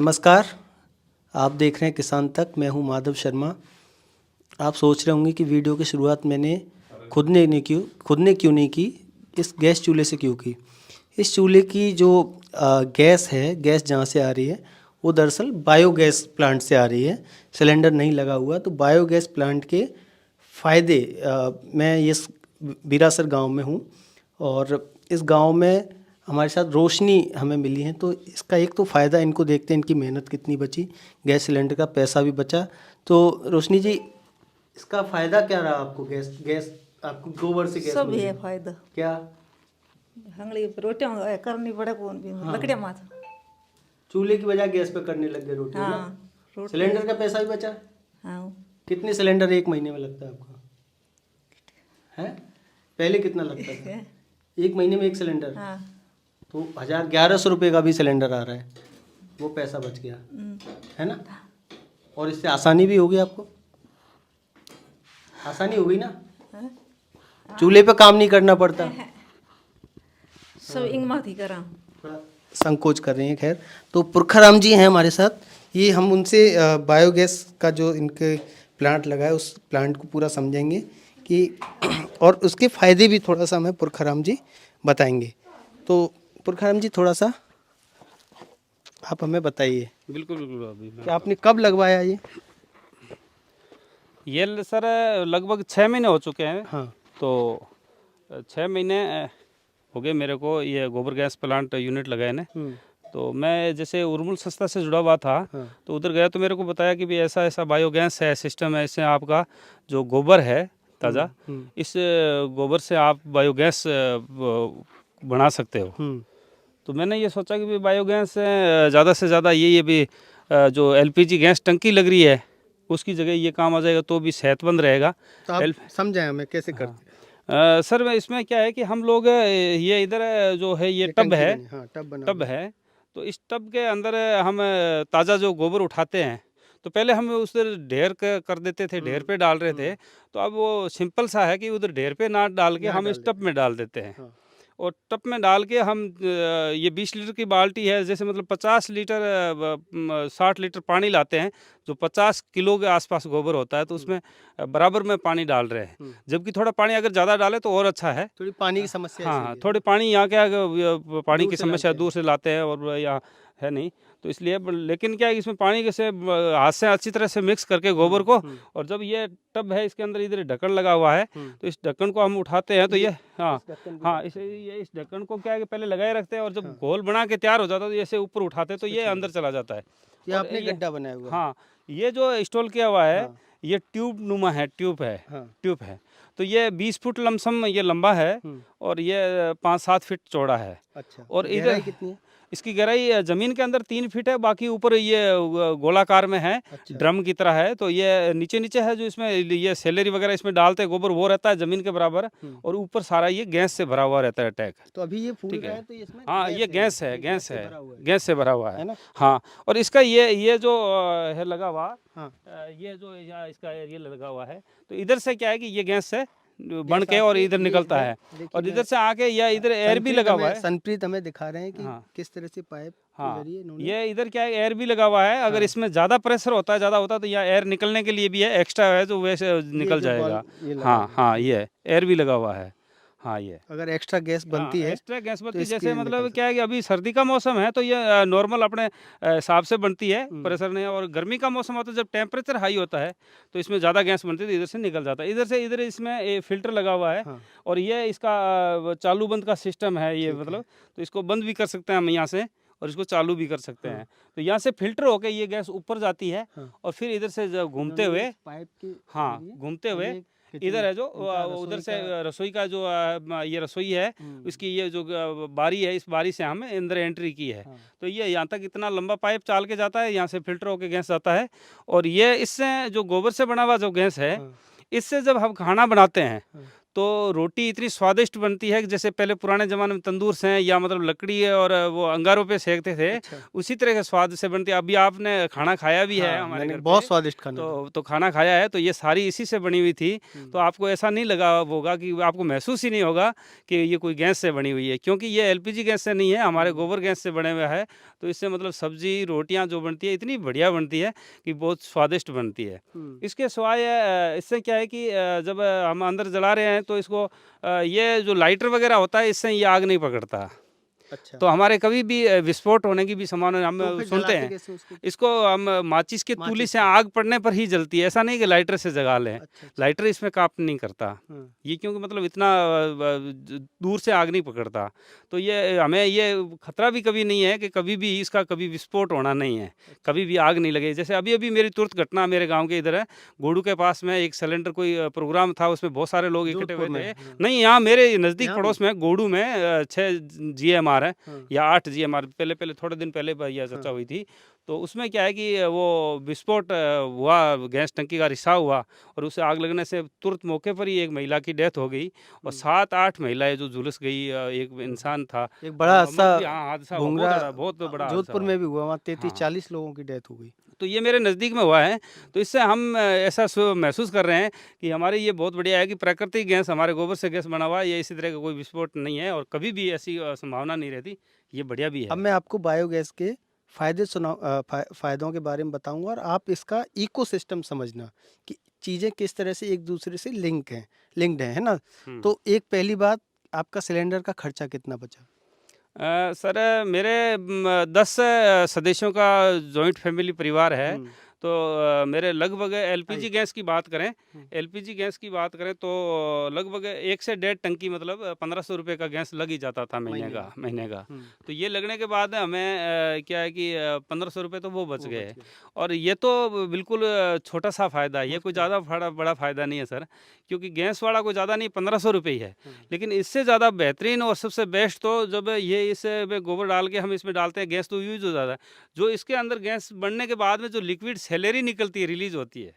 नमस्कार, आप देख रहे हैं किसान तक। मैं हूं माधव शर्मा। आप सोच रहे होंगे कि वीडियो की शुरुआत मैंने खुद ने क्यों नहीं की, इस गैस चूल्हे से क्यों की। इस चूल्हे की जो गैस है, गैस जहां से आ रही है वो दरअसल बायोगैस प्लांट से आ रही है। सिलेंडर नहीं लगा हुआ। तो बायोगैस प्लांट के फ़ायदे, मैं इस बीरासर गांव में हूं और इस गांव में हमारे साथ रोशनी हमें मिली है। तो इसका एक तो फ़ायदा इनको देखते हैं, इनकी मेहनत कितनी बची, गैस सिलेंडर का पैसा भी बचा। तो रोशनी जी, इसका फ़ायदा क्या रहा आपको? गैस गैस आपको गोबर से गैस सब मिली है फायदा। क्या? हंगली रोटियां करनी पड़े कौन भी हाँ। लकड़ियां माथ। चूल्हे की बजाय गैस पे करने लग गए रोटी, है ना? हाँ रोटी। सिलेंडर का पैसा भी बचा। हाँ कितने सिलेंडर एक महीने में लगता है आपका? है पहले कितना लगता था? एक महीने में एक सिलेंडर। हाँ। तो 1100 रुपये का भी सिलेंडर आ रहा है, वो पैसा बच गया, है ना? और इससे आसानी भी होगी आपको, आसानी हो गई ना? चूल्हे पे काम नहीं करना पड़ता। सब इंग माथ ही करा। थोड़ा संकोच कर रही हैं। खैर, तो पुरखाराम जी हैं हमारे साथ। ये हम उनसे बायोगैस का जो इनके प्लांट लगा है उस प्लांट को पूरा समझेंगे कि और उसके फ़ायदे भी थोड़ा सा हमें पुरखाराम जी बताएंगे। तो पुरखाराम जी, थोड़ा सा आप हमें बताइए। बिल्कुल बिल्कुल। अभी कि आपने कब लगवाया ये सर लगभग 6 महीने हो चुके हैं। हाँ। तो 6 महीने हो गए मेरे को ये गोबर गैस प्लांट यूनिट लगाए ने। तो मैं जैसे उर्मुल संस्था से जुड़ा हुआ था। हाँ। तो उधर गया तो मेरे को बताया कि भी ऐसा ऐसा बायोगैस है, सिस्टम है। इससे आपका जो गोबर है ताज़ा, इस गोबर से आप बायोगैस बना सकते हो। तो मैंने ये सोचा कि भी बायोगैस ज़्यादा से ज़्यादा ये भी जो एलपीजी गैस टंकी लग रही है उसकी जगह ये काम आ जाएगा तो भी सेहतमंद रहेगा। तो आप समझाएं हमें कैसे करते सर इसमें क्या है कि हम लोग ये इधर जो है ये टब है। हाँ, टब है। तो इस टब के अंदर हम ताज़ा जो गोबर उठाते हैं तो पहले हम उधर ढेर कर देते थे, ढेर पे डाल रहे थे। तो अब वो सिंपल सा है कि उधर ढेर पे ना डाल के हम इस टब में डाल देते हैं। हाँ। और टब में डाल के हम ये 20 लीटर की बाल्टी है, जैसे मतलब 50 लीटर 60 लीटर पानी लाते हैं। जो 50 किलो के आसपास गोबर होता है तो उसमें बराबर में पानी डाल रहे हैं। जबकि थोड़ा पानी अगर ज़्यादा डाले तो और अच्छा है। थोड़ी पानी की समस्या हाँ, इसलिए है। थोड़ी पानी यहाँ क्या पानी दूर की से समस्या लाते हैं। दूर से लाते हैं और यहाँ है नहीं। तो इसलिए लेकिन क्या है इसमें पानी के से हाथ से अच्छी तरह से मिक्स करके गोबर को, और जब ये टब है इसके अंदर इधर ढक्कन लगा हुआ है तो इस ढक्कन को हम उठाते हैं तो ये हाँ इस ढक्कन को क्या है कि पहले लगाए रखते हैं और जब घोल बना के तैयार हो जाता है तो ऐसे ऊपर उठाते हैं तो ये अंदर चला जाता है। ये आपने गड्ढा बनाया हुआ है। हाँ, ये जो इंस्टॉल किया हुआ है ये ट्यूब नुमा है, ट्यूब है। तो ये 20 फुट लमसम ये लंबा है और ये 5-7 फीट चौड़ा है। अच्छा, और गहराई इधर कितनी है? इसकी गहराई ज़मीन के अंदर 3 फीट है, बाकी ऊपर ये गोलाकार में है। अच्छा। ड्रम की तरह है। तो ये नीचे नीचे है जो इसमें ये सैलरी वगैरह इसमें डालते हैं गोबर, वो रहता है ज़मीन के बराबर। और ऊपर सारा ये गैस से भरा हुआ रहता है टैंक। तो अभी ये फूल ठीक रहा है। है तो इसमें हाँ, ये गैस है, गैस से भरा हुआ है ना? हाँ। और इसका ये जो है लगा हुआ, हाँ। ये जो यहाँ इसका एरिया लगा हुआ है तो इधर से क्या है कि ये गैस से बन के और इधर निकलता है। और इधर से आके या इधर एयर भी लगा हुआ है। संप्रीत हमें दिखा रहे हैं कि हाँ। किस तरह से पाइप के हाँ, जरिए इन्होंने ये इधर क्या है एयर भी लगा हुआ है। अगर इसमें ज़्यादा प्रेशर होता है, ज़्यादा होता है तो यहाँ एयर निकलने के लिए भी है, एक्स्ट्रा है जो वैसे निकल जो जाएगा। ये लगा हाँ हुआ है। हाँ, ये एयर भी लगा हुआ है। हाँ, ये अगर एक्स्ट्रा गैस बनती है एक्स्ट्रा गैस बनती तो है। इसके जैसे निकल मतलब क्या है कि अभी सर्दी का मौसम है तो ये नॉर्मल अपने हिसाब से बनती है, प्रेशर नहीं है। और गर्मी का मौसम होता है जब टेम्परेचर हाई होता है तो इसमें ज़्यादा गैस बनती है तो इधर से निकल जाता है। इधर से इधर इसमें फिल्टर लगा हुआ है। और ये इसका चालू बंद का सिस्टम है ये, मतलब तो इसको बंद भी कर सकते हैं हम यहाँ से और इसको चालू भी कर सकते हैं। तो यहाँ से फिल्टर होकर ये गैस ऊपर जाती है और फिर इधर से जब घूमते हुए पाइप की घूमते हुए इधर है जो उधर से रसोई का जो ये रसोई है उसकी ये जो बारी है, इस बारी से हमें अंदर एंट्री की है। तो ये यहाँ तक इतना लंबा पाइप चाल के जाता है, यहाँ से फिल्टर होकर गैस जाता है। और ये इससे जो गोबर से बना हुआ जो गैस है इससे जब हम खाना बनाते हैं तो रोटी इतनी स्वादिष्ट बनती है कि जैसे पहले पुराने ज़माने में तंदूर से या मतलब लकड़ी है और वो अंगारों पे सेकते थे, अच्छा। उसी तरह के स्वाद से बनती है। अभी आपने खाना खाया भी है हाँ, हमारे मैंने घर बहुत पे, स्वादिष्ट खाना था। तो खाना खाया है, तो ये सारी इसी से बनी हुई थी। तो आपको ऐसा नहीं लगा होगा कि आपको महसूस ही नहीं होगा कि ये कोई गैस से बनी हुई है, क्योंकि ये एलपीजी गैस से नहीं है, हमारे गोबर गैस से बने हुआ है। तो इससे मतलब सब्जी रोटियां जो बनती है इतनी बढ़िया बनती है कि बहुत स्वादिष्ट बनती है। इसके सिवाय इससे क्या है कि जब हम अंदर जला रहे हैं तो इसको ये जो लाइटर वगैरह होता है, इससे ये आग नहीं पकड़ता। अच्छा। तो हमारे कभी भी विस्फोट होने की भी संभावना हम तो फिर सुनते जलाते हैं। कैसे उसको? इसको हम माचिस की माचिस तीली से से। आग पड़ने पर ही जलती है, ऐसा नहीं कि लाइटर से जगा लें। अच्छा, अच्छा। लाइटर इसमें काम नहीं करता। हाँ। ये क्योंकि मतलब इतना दूर से आग नहीं पकड़ता, तो ये हमें ये खतरा भी कभी नहीं है कि कभी भी इसका कभी विस्फोट होना नहीं है, कभी भी आग नहीं लगे। जैसे अभी अभी मेरी तुरंत घटना मेरे गांव के इधर है, गोडू के पास में एक सिलेंडर कोई प्रोग्राम था, उसमें बहुत सारे लोग इकट्ठे हुए जोधपुर थे। में, हाँ। नहीं, यहाँ मेरे नज़दीक यहाँ भी? पड़ोस में गोडू में 6 GMR है हाँ। या 8 GMR, पहले पहले थोड़े दिन पहले भैया चर्चा हुई थी। तो उसमें क्या है कि वो विस्फोट हुआ, गैस टंकी का रिसाव हुआ और उसे आग लगने से तुरंत मौके पर ही एक महिला की डेथ हो गई और 7-8 महिलाएं जो झुलस गई। एक इंसान था, एक बड़ा हादसा हाँ, हादसा हुआ, भूंगरा बहुत बड़ा हादसा जोधपुर हुआ। में भी हुआ, वहाँ हाँ। 33-40 लोगों की डेथ हो गई। तो ये मेरे नज़दीक में हुआ है, तो इससे हम ऐसा महसूस कर रहे हैं कि हमारे ये बहुत बढ़िया है कि प्राकृतिक गैस, हमारे गोबर से गैस बना हुआ है, ये इसी तरह का कोई विस्फोट नहीं है और कभी भी ऐसी संभावना नहीं रहती। ये बढ़िया भी अब है। मैं आपको बायोगैस के फ़ायदों के बारे में बताऊंगा और आप इसका इकोसिस्टम समझना कि चीज़ें किस तरह से एक दूसरे से लिंक्ड हैं, है ना? हम्म। तो एक पहली बात, आपका सिलेंडर का खर्चा कितना बचा? सर मेरे 10 सदस्यों का जॉइंट फैमिली परिवार है। तो मेरे लगभग एलपीजी गैस की बात करें, एलपीजी गैस की बात करें तो लगभग 1 से 1.5 टंकी मतलब 1500 रुपये का गैस लग ही जाता था महीने का। तो ये लगने के बाद हमें क्या है कि 1500 रुपये तो वो बच गए। और ये तो बिल्कुल छोटा सा फ़ायदा है, ये कोई ज़्यादा बड़ा फ़ायदा नहीं है सर, क्योंकि गैस वाला कोई ज़्यादा नहीं, 1500 रुपये ही है। लेकिन इससे ज़्यादा बेहतरीन और सबसे बेस्ट तो जब ये इस में गोबर डाल के हम इसमें डालते हैं, गैस तो यूज़ हो जाता है। जो इसके अंदर गैस बनने के बाद में जो लिक्विड सेलेरी निकलती है, रिलीज़ होती है,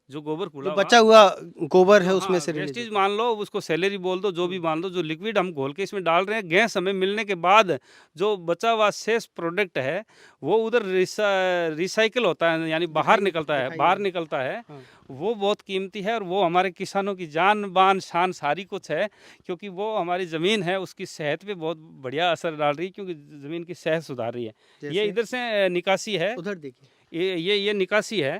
जो गोबर जो खुला बचा हुआ गोबर है जो उसमें हाँ, से रिलीज वेस्टेज मान लो, उसको सेलेरी बोल दो, जो भी मान लो, जो लिक्विड हम घोल के इसमें डाल रहे हैं, गैस हमें मिलने के बाद जो बचा हुआ शेष प्रोडक्ट है वो उधर रिसाइकल होता है, यानी बाहर निकलता है। वो बहुत कीमती है और वो हमारे किसानों की जान बान शान सारी कुछ है, क्योंकि वो हमारी ज़मीन है उसकी सेहत पे बहुत बढ़िया असर डाल रही है, क्योंकि ज़मीन की सेहत सुधार रही है। ये जैसे इधर से निकासी है, उधर देखिए, ये निकासी है।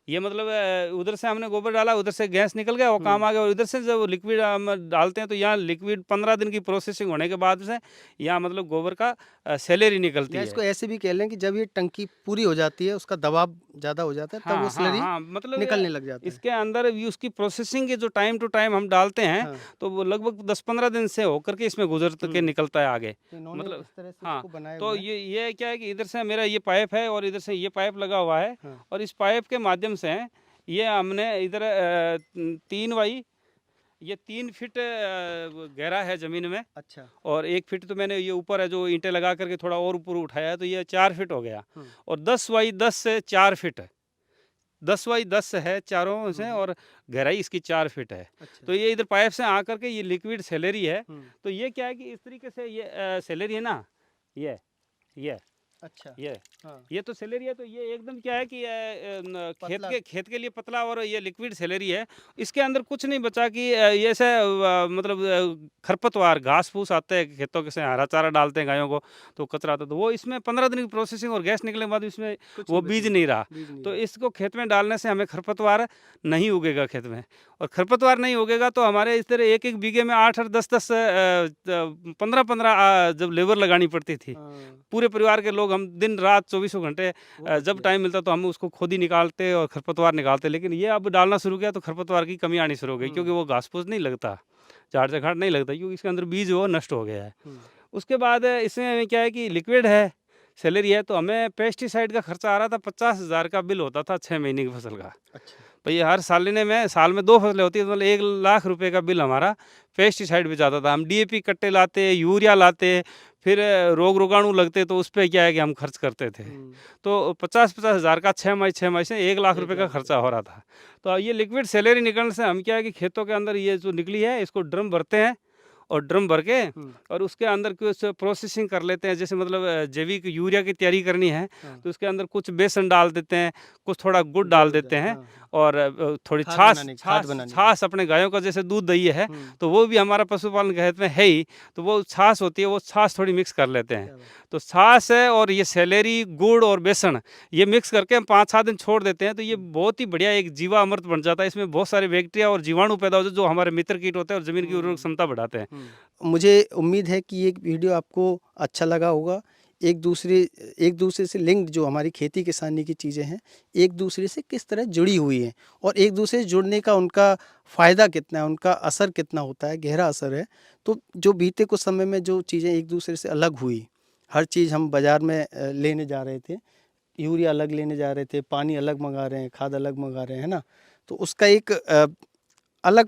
ये मतलब उधर से हमने गोबर डाला, उधर से गैस निकल गया, वो काम आ गया। और इधर से जब लिक्विड हम डालते हैं तो यहाँ लिक्विड 15 दिन की प्रोसेसिंग होने के बाद से यहाँ मतलब गोबर का सेलेरी निकलती या है। इसको ऐसे भी कह लें कि जब ये टंकी पूरी हो जाती है, उसका दबाव ज़्यादा हो जाता है, तब वो स्लरी मतलब निकलने लग जाता है। इसके अंदर भी उसकी प्रोसेसिंग के जो टाइम टू टाइम हम डालते हैं, हाँ। तो वो लगभग 10-15 दिन से होकर के इसमें गुजर के निकलता है आगे। तो इन्होंने मतलब इस तरह से हाँ, इसको बनाया तो हुआ है। ये क्या है कि इधर से मेरा ये पाइप है और इधर से ये पाइप लगा हुआ है। हाँ। और इस पाइप के माध्यम से ये हमने इधर 3 बाई, ये 3 फीट गहरा है ज़मीन में, अच्छा। और 1 फीट तो मैंने ये ऊपर है जो ईंटें लगा करके थोड़ा और ऊपर उठाया है, तो ये 4 फीट हो गया। और 10 बाई 10 से 4 फीट है, 10 बाई 10 है चारों से, और गहराई इसकी 4 फीट है। अच्छा। तो ये इधर पाइप से आ करके ये लिक्विड सेलेरी है। तो ये क्या है कि इस तरीके से ये सेलेरी है ना, ये अच्छा। ये तो सेलेरी है। तो ये एकदम क्या है कि खेत के लिए पतला और ये लिक्विड सेलेरी है। इसके अंदर कुछ नहीं बचा कि ये ऐसे मतलब खरपतवार घास फूस आते हैं खेतों के से, हरा चारा डालते हैं गायों को तो कचरा आता है, तो वो इसमें 15 दिन की प्रोसेसिंग और गैस निकलने के बाद इसमें वो बीज नहीं रहा। तो इसको खेत में डालने से हमें खरपतवार नहीं उगेगा खेत में, और खरपतवार नहीं उगेगा तो हमारे इस तरह 1-1 बीघे में 8-8 10-10 15-15 जब लेबर लगानी पड़ती थी, पूरे परिवार के लोग, हम दिन रात 24 घंटे जब टाइम मिलता तो हम उसको खुद ही निकालते और खरपतवार निकालते। लेकिन ये अब डालना शुरू किया तो खरपतवार की कमी आनी शुरू हो गई, क्योंकि वो घास फूस नहीं लगता, झाड़ झखाड़ नहीं लगता, क्योंकि इसके अंदर बीज वो नष्ट हो गया है। उसके बाद इसमें क्या है कि लिक्विड है, सेलेरी है, तो हमें पेस्टिसाइड का खर्चा आ रहा था, 50,000 का बिल होता था 6 महीने की फसल का। अच्छा। भाई हर साल में 2 फसलें होती है, तो मतलब 1 लाख रुपए का बिल हमारा पेस्टिसाइड पे जाता था। हम DAP कट्टे लाते, यूरिया लाते, फिर रोग रोगाणु लगते तो उस पे क्या है कि हम खर्च करते थे। तो 50-50 हज़ार का 6 माही से 1 लाख रुपए का खर्चा हो रहा था। तो ये लिक्विड सैलरी निकलने से हम क्या है कि खेतों के अंदर ये जो निकली है इसको ड्रम भरते हैं और ड्रम भर के और उसके अंदर कुछ प्रोसेसिंग कर लेते हैं। जैसे मतलब जैविक यूरिया की तैयारी करनी है तो उसके अंदर कुछ बेसन डाल देते हैं, कुछ थोड़ा गुड़ डाल देते हैं और थोड़ी छाछ अपने गायों का जैसे दूध दही है तो वो भी हमारा पशुपालन के हित में है ही, तो वो छाछ होती है, वो छाछ थोड़ी मिक्स कर लेते हैं। तो छाछ है और ये सैलरी, गुड़ और बेसन ये मिक्स करके हम 5-7 दिन छोड़ देते हैं तो ये बहुत ही बढ़िया एक जीवामृत बन जाता है। इसमें बहुत सारे बैक्टीरिया और जीवाणु पैदा होते हैं जो हमारे मित्र कीट होते हैं और जमीन की उर्वरक क्षमता बढ़ाते हैं। मुझे उम्मीद है कि ये वीडियो आपको अच्छा लगा होगा। एक दूसरे से लिंक्ड जो हमारी खेती किसानी की चीज़ें हैं, एक दूसरे से किस तरह जुड़ी हुई हैं और एक दूसरे से जुड़ने का उनका फ़ायदा कितना है, उनका असर कितना होता है, गहरा असर है। तो जो बीते कुछ समय में जो चीज़ें एक दूसरे से अलग हुई, हर चीज़ हम बाज़ार में लेने जा रहे थे, यूरिया अलग लेने जा रहे थे, पानी अलग मंगा रहे हैं, खाद अलग मंगा रहे हैं, है ना? तो उसका एक अलग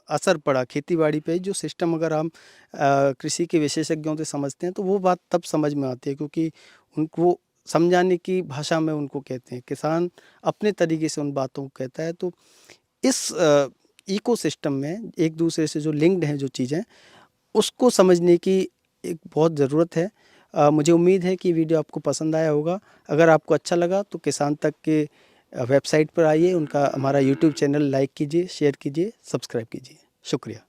असर पड़ा खेतीबाड़ी पे। जो सिस्टम अगर हम कृषि के विशेषज्ञों से समझते हैं तो वो बात तब समझ में आती है, क्योंकि उनको समझाने की भाषा में उनको कहते हैं, किसान अपने तरीके से उन बातों को कहता है। तो इस इकोसिस्टम में एक दूसरे से जो लिंक्ड हैं जो चीज़ें, उसको समझने की एक बहुत ज़रूरत है। मुझे उम्मीद है कि वीडियो आपको पसंद आया होगा। अगर आपको अच्छा लगा तो किसान तक के वेबसाइट पर आइए, उनका हमारा यूट्यूब चैनल लाइक कीजिए, शेयर कीजिए, सब्सक्राइब कीजिए। शुक्रिया।